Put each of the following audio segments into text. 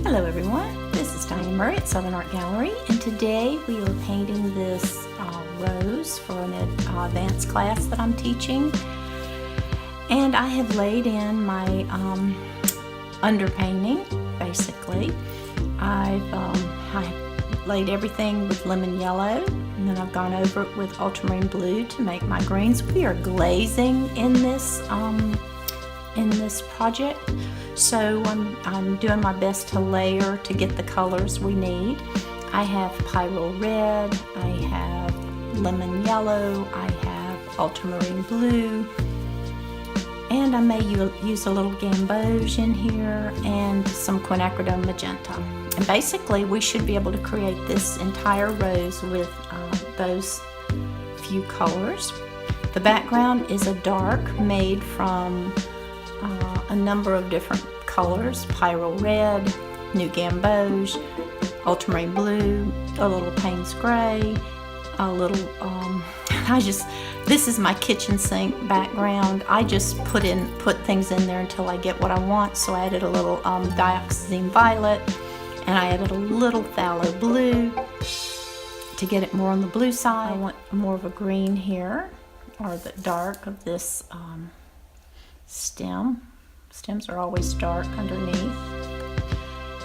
Hello everyone, this is Diane Murray at Southern Art Gallery, and today we are painting this rose for an advanced class that I'm teaching. And I have laid in my underpainting, basically. I laid everything with lemon yellow, and then I've gone over it with ultramarine blue to make my greens. We are glazing in this project. So I'm doing my best to layer to get the colors we need. I have pyro red, I have lemon yellow, I have ultramarine blue, and I may use a little gamboge in here and some quinacridone magenta. And basically we should be able to create this entire rose with those few colors. The background is a dark made from a number of different colors: pyro red, new gamboge, ultramarine blue, a little Payne's gray, a little this is my kitchen sink background. I just put things in there until I get what I want. So I added a little dioxazine violet, and I added a little phthalo blue to get it more on the blue side. I want more of a green here, or the dark of this stem. Stems are always dark underneath.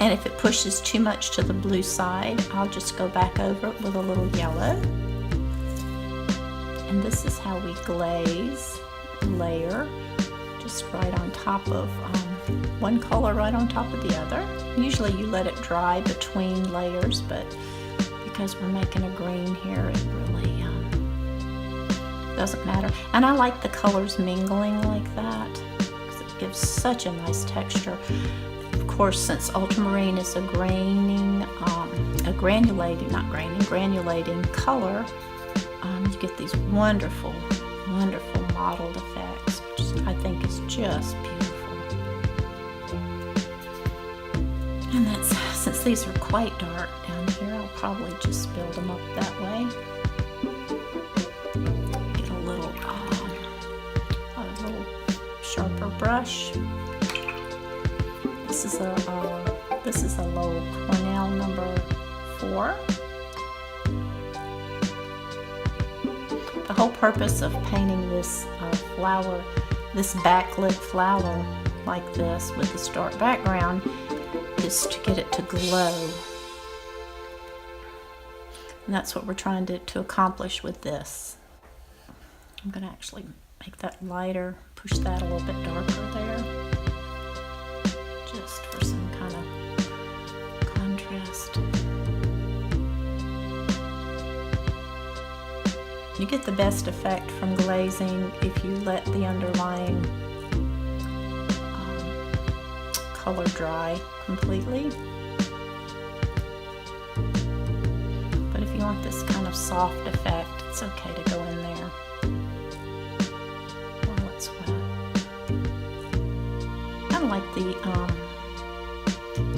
And if it pushes too much to the blue side, I'll just go back over it with a little yellow. And this is how we glaze, layer, just right on top of one color right on top of the other. Usually you let it dry between layers, but because we're making a green here, it really doesn't matter. And I like the colors mingling like that, because it gives such a nice texture. Of course, since ultramarine is a granulating color, you get these wonderful, wonderful mottled effects, which I think is just beautiful. And that's, since these are quite dark down here, I'll probably just build them up that way. Get a little sharper brush. This is a Lowell Cornell number 4. The whole purpose of painting this flower, this backlit flower like this with this dark background, is to get it to glow. And that's what we're trying to accomplish with this. I'm going to actually make that lighter, push that a little bit darker there, just for some kind of contrast. You get the best effect from glazing if you let the underlying color dry completely. But if you want this kind of soft effect, it's okay to go in there while it's wet. I like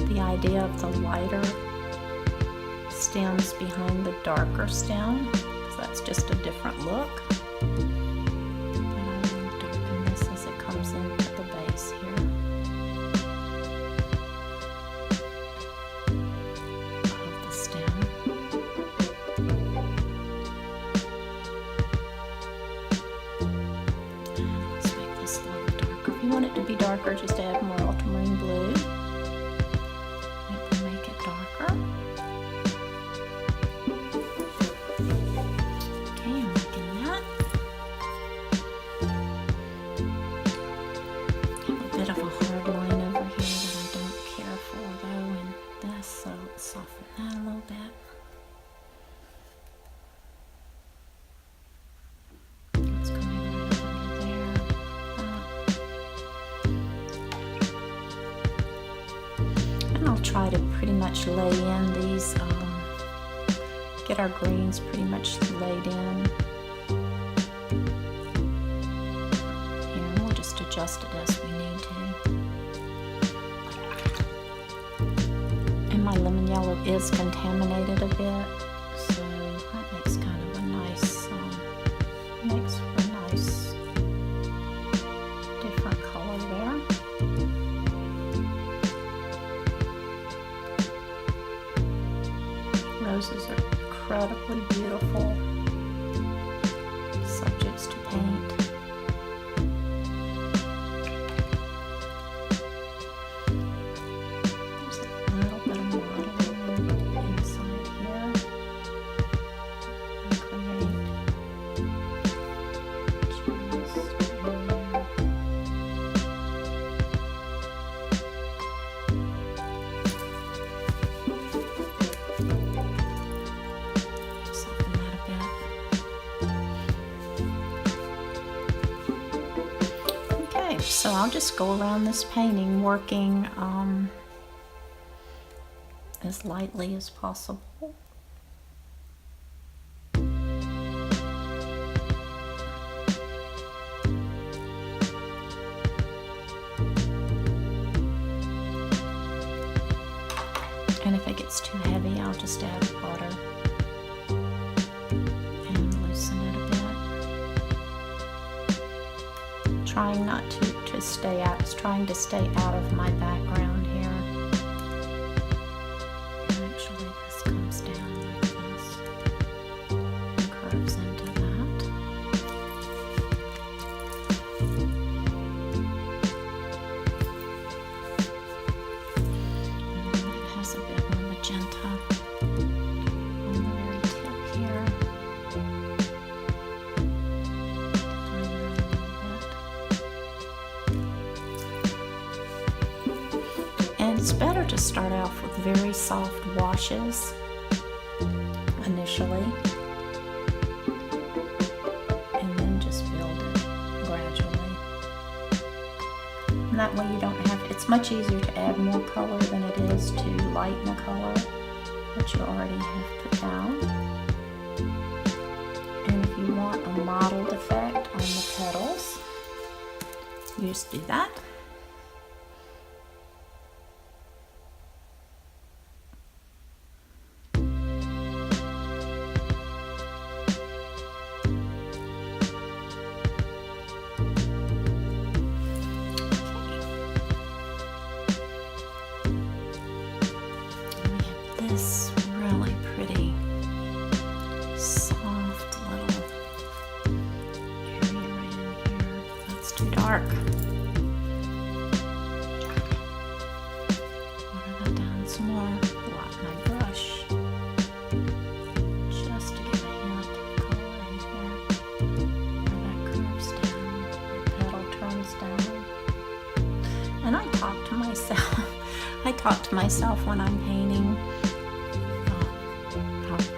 the idea of the lighter stems behind the darker stem. That's just a different look. But I will darken this as it comes into the base here of the stem. And let's make this a little darker. If you want it to be darker, just add more ultramarine blue. It will make it darker. Soften that a little bit. It's coming right under there. And I'll try to pretty much lay in these, get our greens pretty much laid in. Here, we'll just adjust it as we need to. My lemon yellow is contaminated a bit, so that makes kind of a nice, makes for a nice different color there. roses are incredibly beautiful subjects to paint. There's a little bit of modeling inside here. I'll create just in there. Soften that a bit. Okay, so I'll just go around this painting working as lightly as possible. And if it gets too heavy, I'll just add water and loosen it a bit. Trying not to stay out, trying to stay out of my background here. And actually this comes down like this and curves into that. Has a bit more magenta on the very tip here. Define that a little bit. And it's better to start off with very soft washes initially, and then just build it gradually. And that way you don't have, it's much easier to add more color than it is to lighten a color that you already have put down. And if you want a mottled effect on the petals, you just do that. This really pretty, soft little area right in here. That's too dark. Water that down some more. Lock my brush just to get a hint of color in here. Where that curves down, the petal turns down. And I talk to myself. I talk to myself when I'm painting.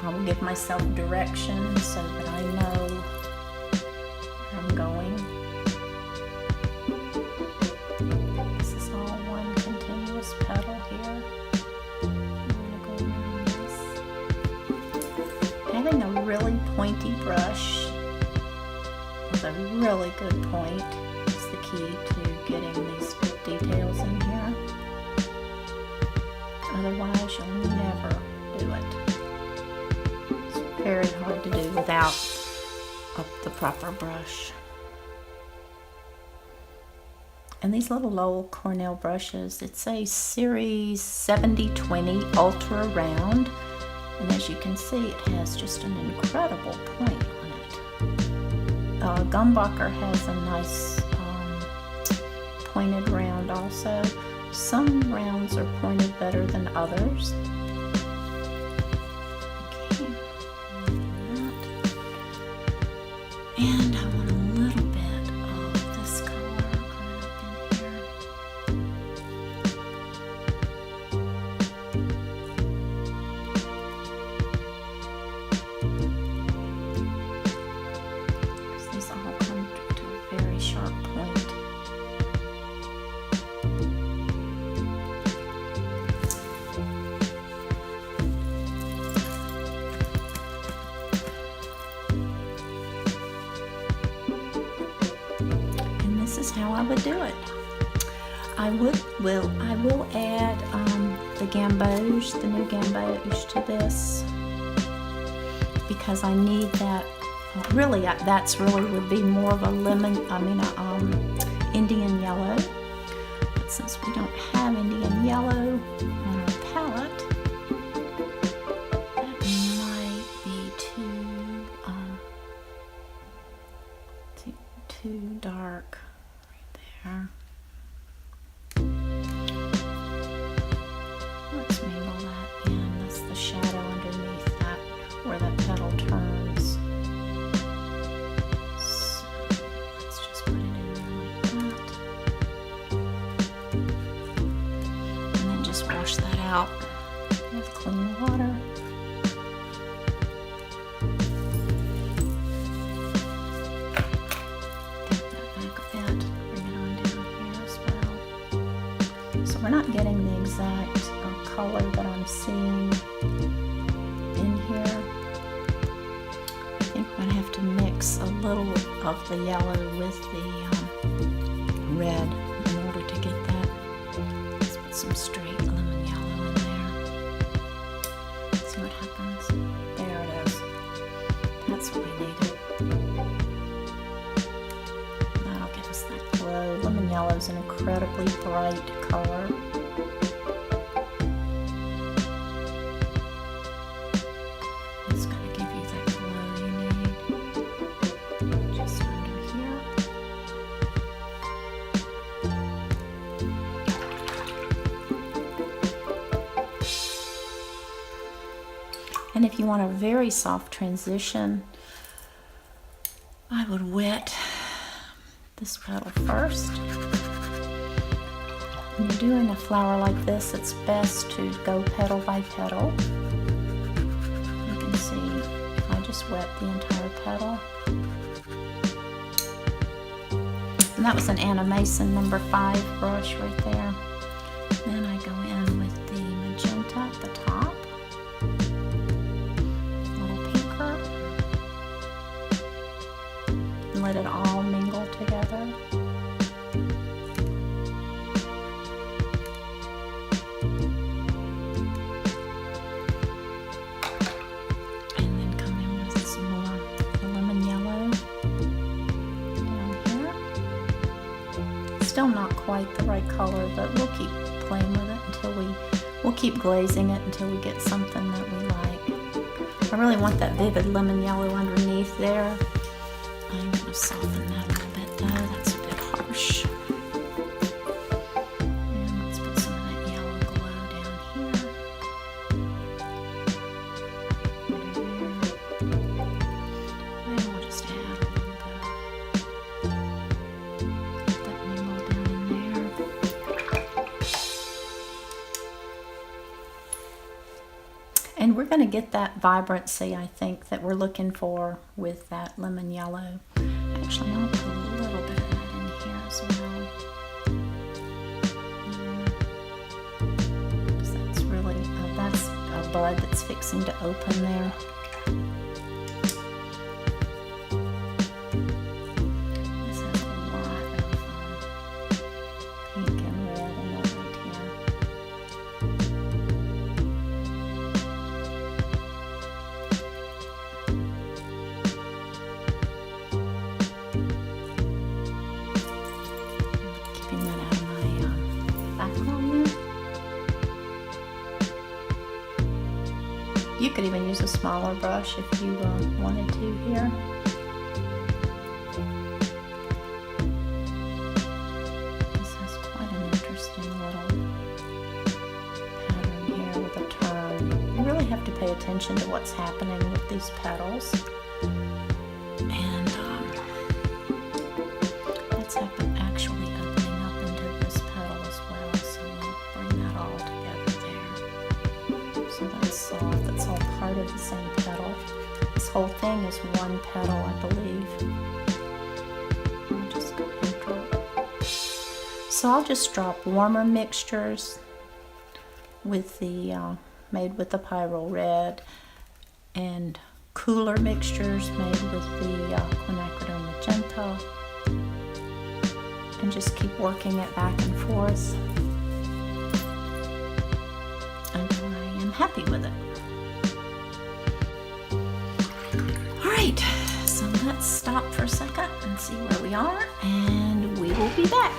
I'll give myself direction so that I know where I'm going. This is all one continuous petal here. I'm going to go around this. Having a really pointy brush with a really good point is the key to getting these details in here. Otherwise, you'll never do it. Very hard to do without the proper brush. And these little Lowell Cornell brushes, it's a series 7020 ultra round, and as you can see, it has just an incredible point on it. Gumbacher has a nice pointed round also. Some rounds are pointed better than others. And I want a little bit of this color coming up in here. Because these all come to a very sharp point. This is how I would do it. I will add the gamboge, the new gamboge to this, because I need that. Really, that's really would be more of a Indian yellow. But since we don't have Indian yellow on our palette, that out with clean water. We're not getting the exact color that I'm seeing in here. I think we're going to have to mix a little of the yellow with the red in order to get that. Let's put some straight lemon yellow in there. See what happens. There it is. That's what we needed. That'll give us that glow. Lemon yellow is an incredibly bright color. It's going to give you that glow you need. Just under here. And if you want a very soft transition, I would wet this petal first. When you're doing a flower like this, it's best to go petal by petal. You can see I just wet the entire petal. And that was an Anna Mason number 5 brush right there. Then I go in with the magenta at the top. A little pinker. And let it all mingle together. Still not quite the right color, but we'll keep playing with it until we'll keep glazing it until we get something that we like. I really want that vivid lemon yellow underneath there. I'm going to soften that a little bit though, that's a bit harsh. And let's put some of that yellow glow down here. And we'll just add a little bit of that mingle down in there. And we're going to get that vibrancy, I think, that we're looking for with that lemon yellow. Actually, I'll put a little bit of that in here as well. So that's really, that's a bud that's fixing to open there. This has a lot of pink and red in it right here. Keeping that out of my background there. You could even use a smaller brush if you wanted to here. This has quite an interesting little pattern here with a turn. You really have to pay attention to what's happening with these petals. And that's actually opening up into this petal as well, so we'll bring that all together there. So that's soft, that's all part of the same petal. This whole thing is one petal, I believe. I'll just go ahead and drop. So I'll just drop warmer mixtures with the made with the Pyrrole Red, and cooler mixtures made with the quinacridone magenta, and just keep working it back and forth. And I am happy with it. Alright, so let's stop for a second and see where we are, and we will be back.